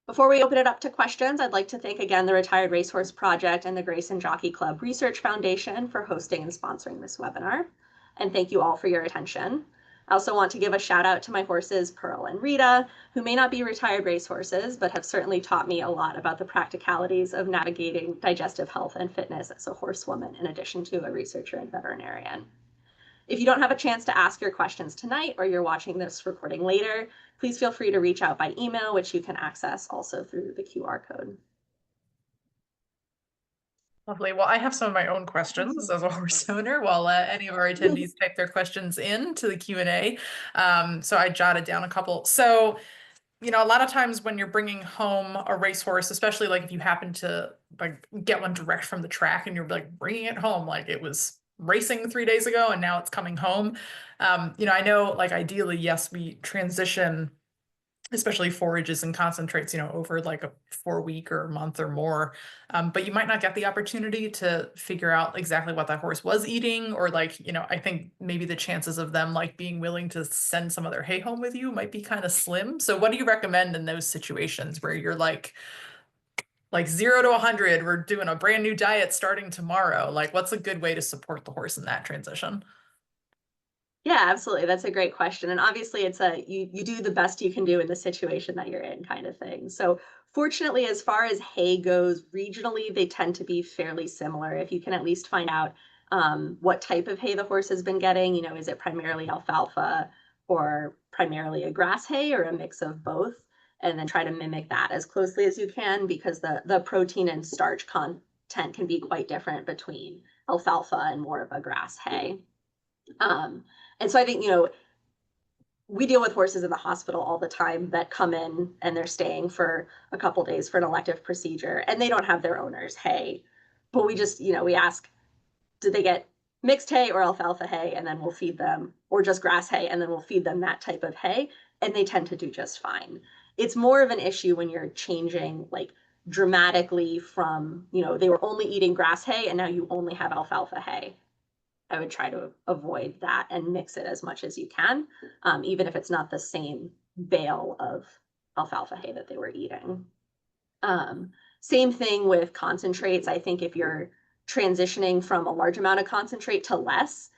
Before we open it up to questions, I'd like to thank again the Retired Racehorse Project and the Grace and Jockey Club Research Foundation for hosting and sponsoring this webinar. And thank you all for your attention. I also want to give a shout out to my horses, Pearl and Rita, who may not be retired racehorses, but have certainly taught me a lot about the practicalities of navigating digestive health and fitness as a horsewoman, in addition to a researcher and veterinarian. If you don't have a chance to ask your questions tonight, or you're watching this recording later, please feel free to reach out by email, which you can access also through the QR code. Lovely. Well, I have some of my own questions as a horse owner while any of our attendees type their questions in to the Q&A. So I jotted down a couple. So, a lot of times when you're bringing home a racehorse, especially like if you happen to like get one direct from the track and you're like bringing it home, like it was racing 3 days ago and now it's coming home. I know like ideally, yes, we transition especially forages and concentrates, over like a 4 week or a month or more. But you might not get the opportunity to figure out exactly what that horse was eating, or like, I think maybe the chances of them like being willing to send some of their hay home with you might be kind of slim. So what do you recommend in those situations where you're like 0 to 100, we're doing a brand new diet starting tomorrow? Like, what's a good way to support the horse in that transition? Yeah, absolutely. That's a great question. And obviously it's you do the best you can do in the situation that you're in kind of thing. So fortunately, as far as hay goes, regionally, they tend to be fairly similar. If you can at least find out what type of hay the horse has been getting, is it primarily alfalfa or primarily a grass hay or a mix of both? And then try to mimic that as closely as you can, because the protein and starch content can be quite different between alfalfa and more of a grass hay. And so I think, we deal with horses in the hospital all the time that come in and they're staying for a couple days for an elective procedure and they don't have their owner's hay. But we just, we ask, did they get mixed hay or alfalfa hay, and then we'll feed them, or just grass hay, and then we'll feed them that type of hay, and they tend to do just fine. It's more of an issue when you're changing like dramatically from, they were only eating grass hay and now you only have alfalfa hay. I would try to avoid that and mix it as much as you can, even if it's not the same bale of alfalfa hay that they were eating. Same thing with concentrates. I think if you're transitioning from a large amount of concentrate to less,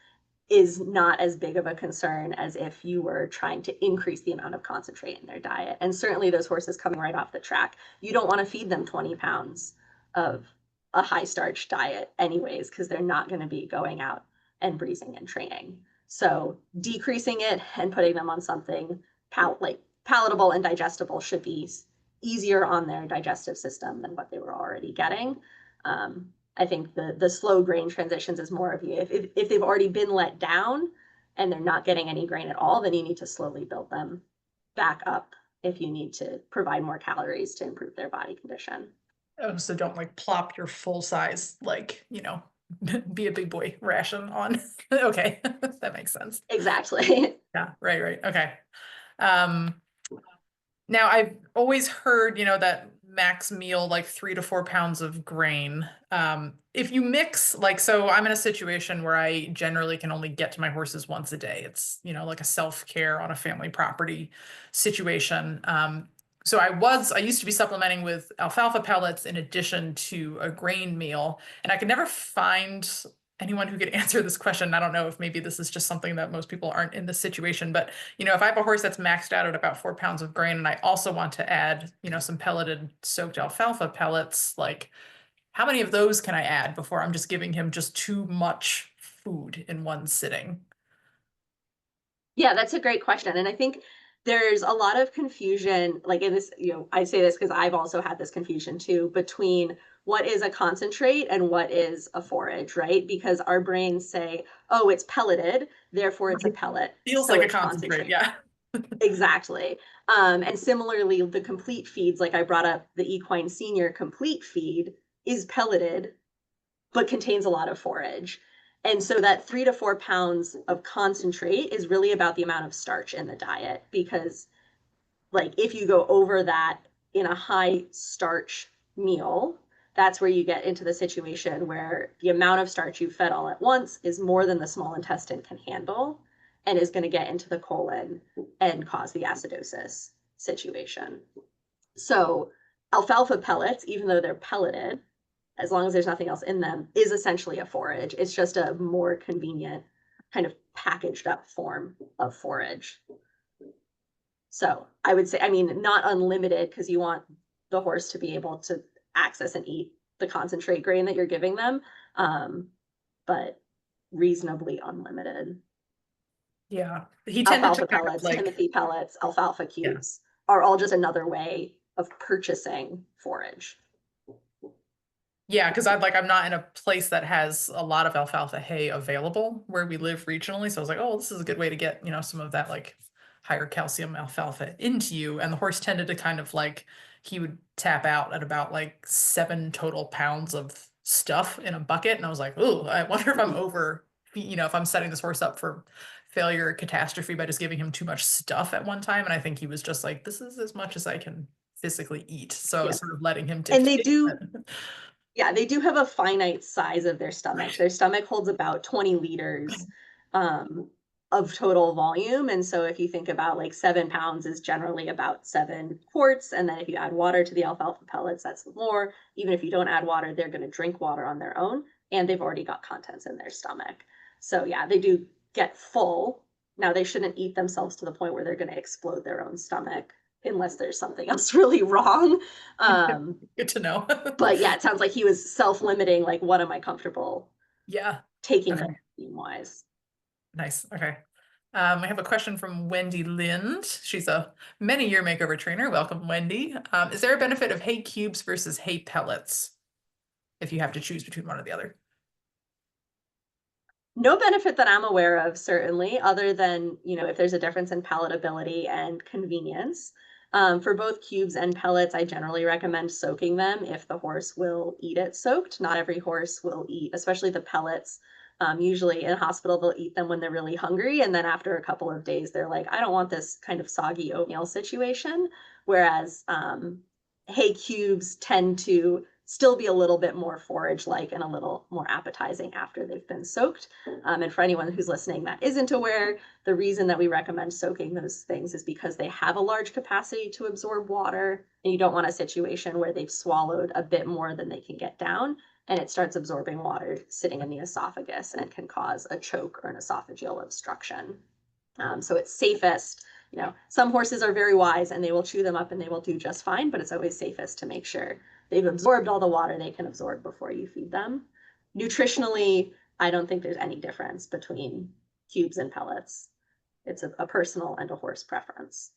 is not as big of a concern as if you were trying to increase the amount of concentrate in their diet. And certainly those horses coming right off the track, you don't want to feed them 20 pounds of a high starch diet anyways, because they're not going to be going out and breezing and training. So decreasing it and putting them on something like palatable and digestible should be easier on their digestive system than what they were already getting. I think the slow grain transitions is more of you. If they've already been let down and they're not getting any grain at all, then you need to slowly build them back up if you need to provide more calories to improve their body condition. Oh, so don't like plop your full size, like, be a big boy ration on. Okay, that makes sense. Exactly. Yeah, right. Okay. Um, Now I've always heard, that max meal, like 3 to 4 pounds of grain. If you mix, like, so I'm in a situation where I generally can only get to my horses once a day. It's, like a self-care on a family property situation. So I used to be supplementing with alfalfa pellets in addition to a grain meal, and I could never find anyone who could answer this question. I don't know if maybe this is just something that most people aren't in this situation, but if I have a horse that's maxed out at about 4 pounds of grain and I also want to add, some pelleted soaked alfalfa pellets, like how many of those can I add before I'm just giving him just too much food in one sitting? Yeah, that's a great question. And I think there's a lot of confusion, like in this, I say this because I've also had this confusion too, between what is a concentrate and what is a forage, right? Because our brains say, oh, it's pelleted, therefore it's a pellet, Feels so like a it's concentrate, concentrate. yeah. Exactly. And similarly, the complete feeds, like I brought up the equine senior complete feed, is pelleted but contains a lot of forage. And so that 3 to 4 pounds of concentrate is really about the amount of starch in the diet, because like if you go over that in a high starch meal, that's where you get into the situation where the amount of starch you fed all at once is more than the small intestine can handle and is going to get into the colon and cause the acidosis situation. So alfalfa pellets, even though they're pelleted, as long as there's nothing else in them, is essentially a forage. It's just a more convenient kind of packaged up form of forage. So I would say, I mean, not unlimited, because you want the horse to be able to access and eat the concentrate grain that you're giving them, but reasonably unlimited. Yeah. He tended to Alfalfa kind of pellets, like, Timothy pellets, alfalfa yeah. cubes are all just another way of purchasing forage. Yeah, because I'm not in a place that has a lot of alfalfa hay available where we live regionally. So I was like, oh, this is a good way to get, some of that like higher calcium alfalfa into you. And the horse tended to kind of like he would tap out at about like 7 total pounds of stuff in a bucket. And I was like, oh, I wonder if I'm over, if I'm setting this horse up for failure or catastrophe by just giving him too much stuff at one time. And I think he was just like, this is as much as I can physically eat. So I Yeah. was sort of letting him And they dictate. do, yeah, they do have a finite size of their stomach. Right. Their stomach holds about 20 liters um, of total volume. And so if you think about like 7 pounds is generally about 7 quarts. And then if you add water to the alfalfa pellets, that's more. Even if you don't add water, they're going to drink water on their own. And they've already got contents in their stomach. So yeah, they do get full. Now they shouldn't eat themselves to the point where they're going to explode their own stomach unless there's something else really wrong. Good to know. But yeah, it sounds like he was self-limiting, like what am I comfortable Yeah. taking Okay. in wise. Nice. Okay. I have a question from Wendy Lind. She's a many year makeover trainer. Welcome, Wendy. Is there a benefit of hay cubes versus hay pellets if you have to choose between one or the other? No benefit that I'm aware of, certainly, other than, if there's a difference in palatability and convenience. For both cubes and pellets, I generally recommend soaking them if the horse will eat it soaked. Not every horse will eat, especially the pellets, Usually in hospital, they'll eat them when they're really hungry. And then after a couple of days, they're like, I don't want this kind of soggy oatmeal situation. Whereas hay cubes tend to still be a little bit more forage-like and a little more appetizing after they've been soaked. And for anyone who's listening that isn't aware, the reason that we recommend soaking those things is because they have a large capacity to absorb water, and you don't want a situation where they've swallowed a bit more than they can get down, and it starts absorbing water sitting in the esophagus and can cause a choke or an esophageal obstruction. So it's safest, some horses are very wise and they will chew them up and they will do just fine, but it's always safest to make sure they've absorbed all the water they can absorb before you feed them. Nutritionally, I don't think there's any difference between cubes and pellets. It's a personal and a horse preference.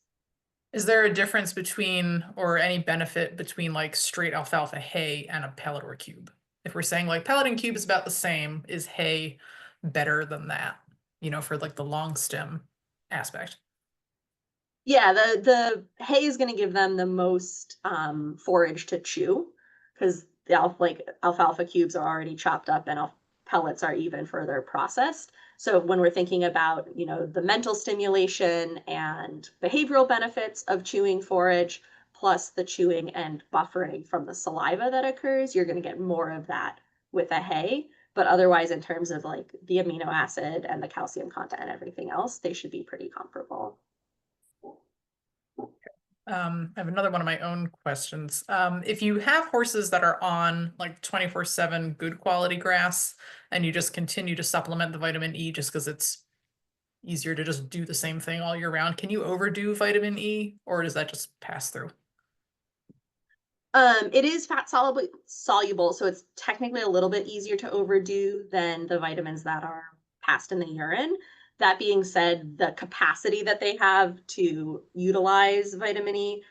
Is there a difference between, or any benefit between like straight alfalfa hay and a pellet or cube? If we're saying like pellet and cube is about the same, is hay better than that? For like the long stem aspect. Yeah, the hay is going to give them the most forage to chew because like alfalfa cubes are already chopped up and pellets are even further processed. So when we're thinking about, the mental stimulation and behavioral benefits of chewing forage, plus the chewing and buffering from the saliva that occurs, you're going to get more of that with a hay. But otherwise, in terms of like the amino acid and the calcium content and everything else, they should be pretty comparable. I have another one of my own questions. If you have horses that are on like 24/7 good quality grass and you just continue to supplement the vitamin E just because it's easier to just do the same thing all year round, can you overdo vitamin E or does that just pass through? It is fat soluble, so it's technically a little bit easier to overdo than the vitamins that are passed in the urine. That being said, the capacity that they have to utilize vitamin E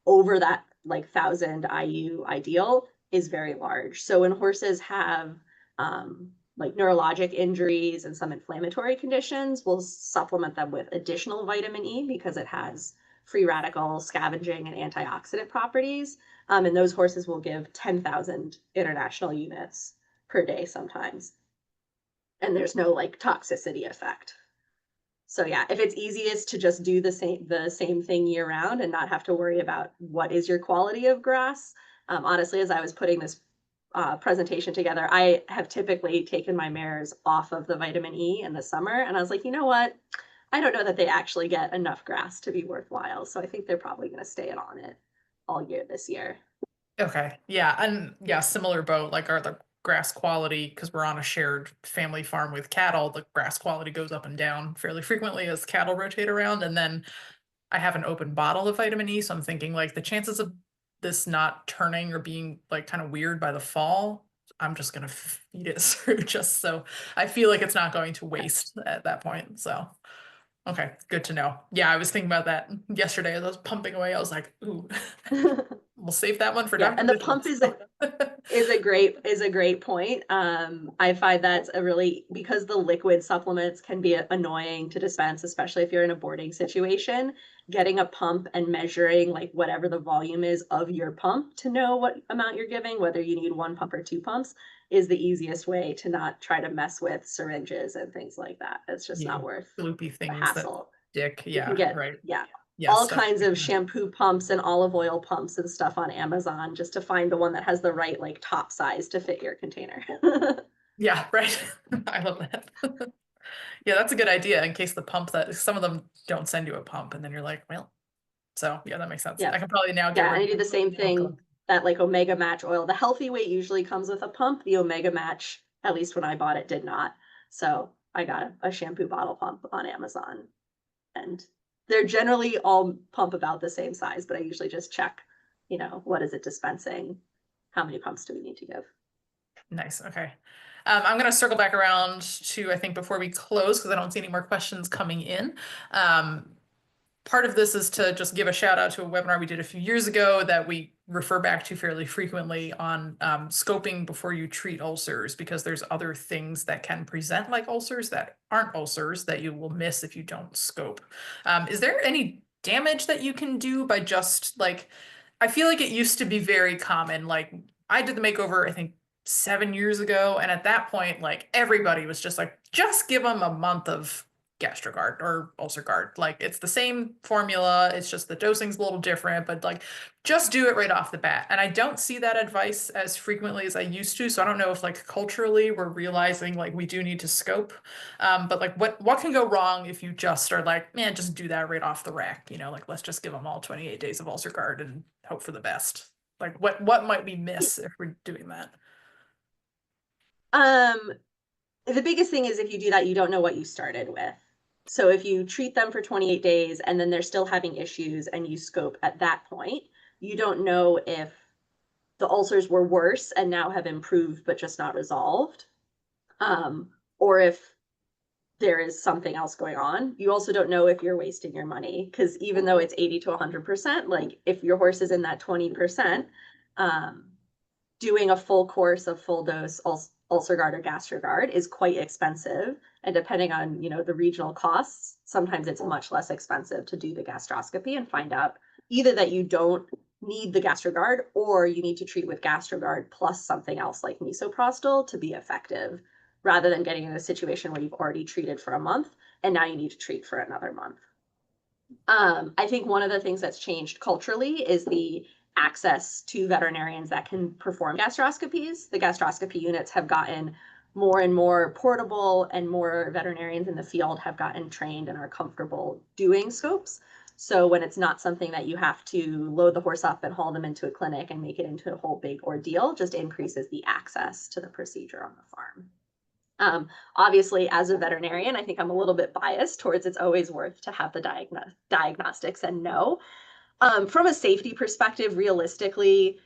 over that like 1,000 IU ideal is very large. So when horses have like neurologic injuries and some inflammatory conditions, we'll supplement them with additional vitamin E because it has free radical scavenging and antioxidant properties. And those horses will give 10,000 international units per day sometimes. And there's no like toxicity effect. So yeah, if it's easiest to just do the same thing year round and not have to worry about what is your quality of grass. Honestly, as I was putting this presentation together, I have typically taken my mares off of the vitamin E in the summer, and I was like, you know what? I don't know that they actually get enough grass to be worthwhile. So I think they're probably going to stay on it all year this year. Okay. Yeah. And yeah, similar boat, like the grass quality, because we're on a shared family farm with cattle, the grass quality goes up and down fairly frequently as cattle rotate around. And then I have an open bottle of vitamin E. So I'm thinking like the chances of this not turning or being like kind of weird by the fall, I'm just gonna feed it through just so I feel like it's not going to waste at that point. So okay, good to know. Yeah, I was thinking about that yesterday as I was pumping away. I was like, ooh, we'll save that one for Yeah, Dr. and the pump Bishop's. is a great point. I find that's a really because the liquid supplements can be annoying to dispense, especially if you're in a boarding situation. Getting a pump and measuring like whatever the volume is of your pump to know what amount you're giving, whether you need one pump or two pumps, is the easiest way to not try to mess with syringes and things like that. It's just Yeah, not worth loopy the things that hassle. dick. You can Yeah, get, right. yeah, Yeah, all stuff. kinds of shampoo pumps and olive oil pumps and stuff on Amazon just to find the one that has the right like top size to fit your container. Yeah, right. I love that. Yeah, that's a good idea in case the pump that some of them don't send you a pump and then you're like, well, so yeah, that makes sense. Yeah. I can probably now get Yeah, and rid I of do the same thing that like Omega Match oil. The healthy weight usually comes with a pump. The Omega Match, at least when I bought it, did not. So I got a shampoo bottle pump on Amazon. And they're generally all pump about the same size, but I usually just check, what is it dispensing? How many pumps do we need to give? Nice. Okay. I'm going to circle back around to, I think, before we close, because I don't see any more questions coming in. Part of this is to just give a shout out to a webinar we did a few years ago that we refer back to fairly frequently on scoping before you treat ulcers, because there's other things that can present like ulcers that aren't ulcers that you will miss if you don't scope. Is there any damage that you can do by just like, I feel like it used to be very common. Like I did the makeover, I think 7 years ago. And at that point, like everybody was just like, just give them a month of GastroGuard or UlcerGuard. Like it's the same formula. It's just the dosing's a little different, but like just do it right off the bat. And I don't see that advice as frequently as I used to. So I don't know if like culturally we're realizing like we do need to scope. But like what can go wrong if you just are like, man, just do that right off the rack, like let's just give them all 28 days of UlcerGuard and hope for the best. Like what might we miss if we're doing that? Um, the biggest thing is if you do that, you don't know what you started with. So if you treat them for 28 days and then they're still having issues and you scope at that point, you don't know if the ulcers were worse and now have improved but just not resolved, or if there is something else going on. You also don't know if you're wasting your money because even though it's 80 to 100%, like if your horse is in that 20%, um, doing a full course of full dose UlcerGuard or GastroGuard is quite expensive. And depending on, the regional costs, sometimes it's much less expensive to do the gastroscopy and find out either that you don't need the GastroGuard or you need to treat with GastroGuard plus something else like misoprostol to be effective, rather than getting in a situation where you've already treated for a month and now you need to treat for another month. I think one of the things that's changed culturally is the access to veterinarians that can perform gastroscopies. The gastroscopy units have gotten more and more portable, and more veterinarians in the field have gotten trained and are comfortable doing scopes. So when it's not something that you have to load the horse up and haul them into a clinic and make it into a whole big ordeal, just increases the access to the procedure on the farm. Obviously, as a veterinarian, I think I'm a little bit biased towards it's always worth to have the diagnostics and know. From a safety perspective, realistically,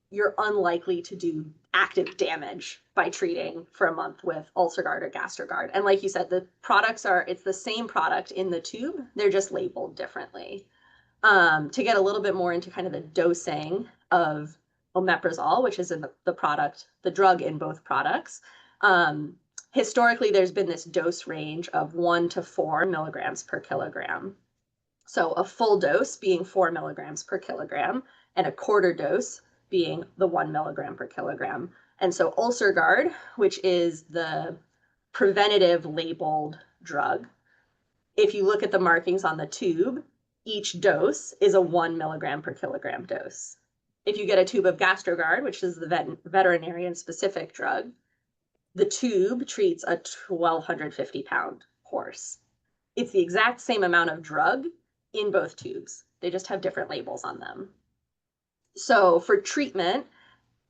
you're unlikely to do active damage by treating for a month with UlcerGuard or GastroGuard. And like you said, it's the same product in the tube, they're just labeled differently. To get a little bit more into kind of the dosing of omeprazole, which is in the drug in both products. Um, Historically, there's been this dose range of 1 to 4 milligrams per kilogram. So a full dose being 4 milligrams per kilogram, and a quarter dose being the 1 milligram per kilogram. And so UlcerGuard, which is the preventative labeled drug, if you look at the markings on the tube, each dose is a 1 milligram per kilogram dose. If you get a tube of GastroGuard, which is the veterinarian specific drug, the tube treats a 1,250-pound horse. It's the exact same amount of drug in both tubes. They just have different labels on them. So for treatment,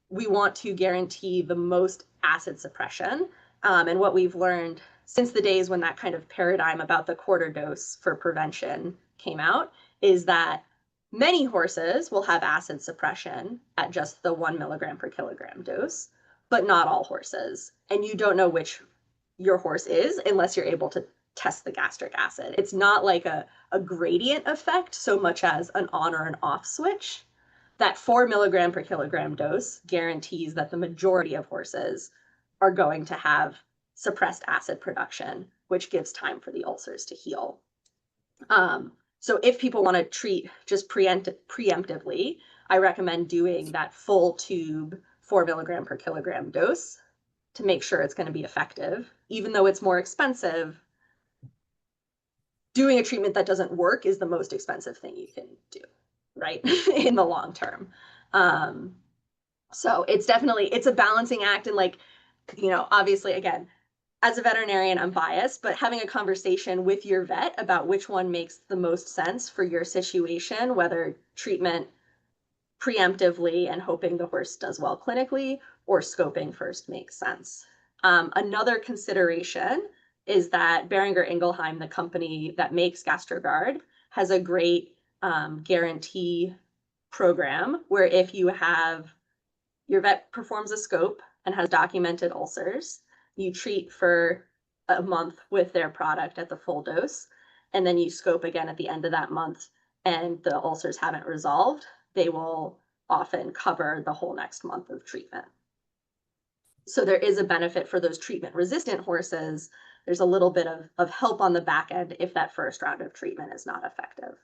we want to guarantee the most acid suppression. And what we've learned since the days when that kind of paradigm about the quarter dose for prevention came out is that many horses will have acid suppression at just the 1 milligram per kilogram dose, but not all horses. And you don't know which your horse is unless you're able to test the gastric acid. It's not like a gradient effect so much as an on or an off switch. That 4 milligram per kilogram dose guarantees that the majority of horses are going to have suppressed acid production, which gives time for the ulcers to heal. So if people want to treat just preemptively, I recommend doing that full tube 4 milligram per kilogram dose to make sure it's going to be effective. Even though it's more expensive, doing a treatment that doesn't work is the most expensive thing you can do, right? In the long term. So it's a balancing act. And obviously, again, as a veterinarian, I'm biased, but having a conversation with your vet about which one makes the most sense for your situation, whether treatment preemptively and hoping the horse does well clinically, or scoping first makes sense. Another consideration is that Boehringer Ingelheim, the company that makes GastroGuard, has a great guarantee program where if your vet performs a scope and has documented ulcers, you treat for a month with their product at the full dose, and then you scope again at the end of that month and the ulcers haven't resolved, they will often cover the whole next month of treatment. So there is a benefit for those treatment-resistant horses. There's a little bit of help on the back end if that first round of treatment is not effective.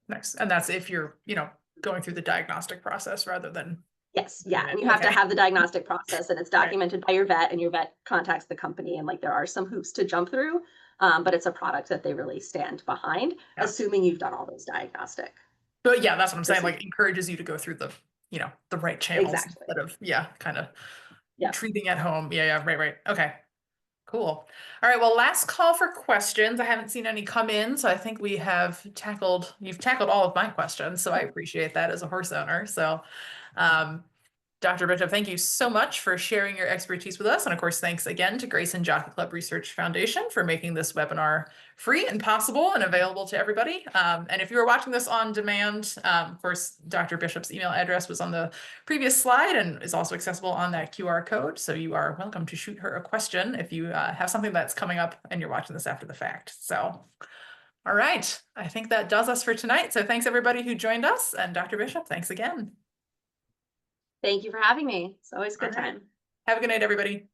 Nice. And that's if you're, going through the diagnostic process rather than Yes, yeah, and you have to Okay. have the diagnostic process, and it's Right. documented by your vet, and your vet contacts the company, and, like, there are some hoops to jump through, but it's a product that they really stand behind, Yeah. assuming you've done all those diagnostic But yeah, that's what I'm saying. Like, procedures. encourages you to go through the right channels Exactly. instead of, yeah, kind of Yep. treating at home. Yeah, yeah, right, right. Okay. Cool. All right. Well, last call for questions. I haven't seen any come in, so I think you've tackled all of my questions. So I appreciate that as a horse owner. So, um, Dr. Bishop, thank you so much for sharing your expertise with us. And of course, thanks again to Grace and Jockey Club Research Foundation for making this webinar free and possible and available to everybody. And if you are watching this on demand, of course, Dr. Bishop's email address was on the previous slide and is also accessible on that QR code. So you are welcome to shoot her a question if you have something that's coming up and you're watching this after the fact. So, all right. I think that does us for tonight. So thanks everybody who joined us. And Dr. Bishop, thanks again. Thank you for having me. It's always a All good right. time. Have a good night, everybody.